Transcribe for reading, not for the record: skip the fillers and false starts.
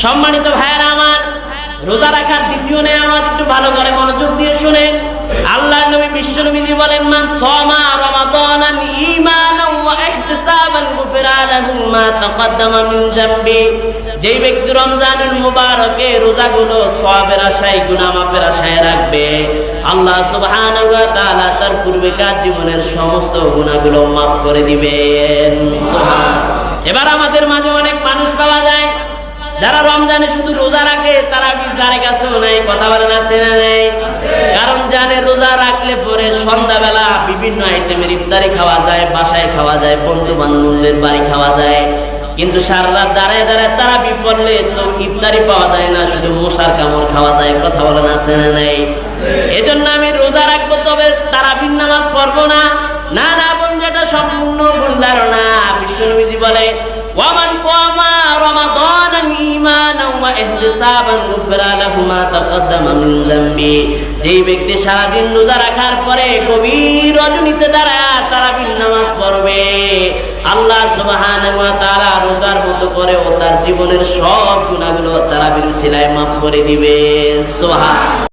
সম্মানিত ভাইয়েরা আমার, রোজা রাখার দ্বিতীয় নেয়ামত একটু ভালো করে মনোযোগ দিয়ে শুনেন। আল্লাহর নবী বিশ্ব নবীজি বলেন, মান সামা রমাদানান ঈমানান ওয়া ইহতিসাবান গুফিরা লাহু মা তাকদ্দামা মিন যামবি। যেই ব্যক্তি রমজানুল মুবারকে রোজাগুলো সওয়াবের আশায়, গুনাহ মাফের আশায় রাখবে, আল্লাহ সুবহানাহু ওয়া তাআলা তার পূর্বেকার জীবনের সমস্ত গুনাহগুলো মাফ করে দিবেন। সুবহানাল্লাহ। এবার আমাদের মাঝে অনেক মানুষ পাওয়া যায় যারা রমজানে শুধু রোজা রাখে, তারা ধারে কাছেও নাই, কথা বলেন আছে না নাই? কারণ জানে রোজা রাখলে পরে সন্ধ্যাবেলা বিভিন্ন আইটেমের ইফতারি খাওয়া যায়, বাসায় খাওয়া যায়, বন্ধু বান্ধবদের বাড়ি খাওয়া যায়, কিন্তু সারা রাত দাঁড়ায় দাঁড়ায় তারাবি পড়লে তো ইফতারি পাওয়া যায় না, শুধু মশার কামড় খাওয়া যায়, কথা বলেন আছে না নাই? এজন্য আমি রোজা রাখবো, তবে তারাবির নামাজ পড়বো না। না না বোন, যেটা সম্পূর্ণ ভুল ধারণা। বিশ্বনবীজি বলে, ওয়ামান কামা রমাদানান ঈমানান ওয়া ইহতিসাবান গুফিরা লাহু মা তাকদ্দামা মিন যামবি। যেই ব্যক্তি সারা দিন রোজা রাখার পরে গভীর রজনীতে দাঁড়ায় তারাবির নামাজ পড়বে, আল্লাহ সুবহানাহু ওয়া তাআলা রোজার মতো করে ও তার জীবনের সব গুনাহগুলো তারাবির উসিলায় মাফ করে দিবে। সুবহান।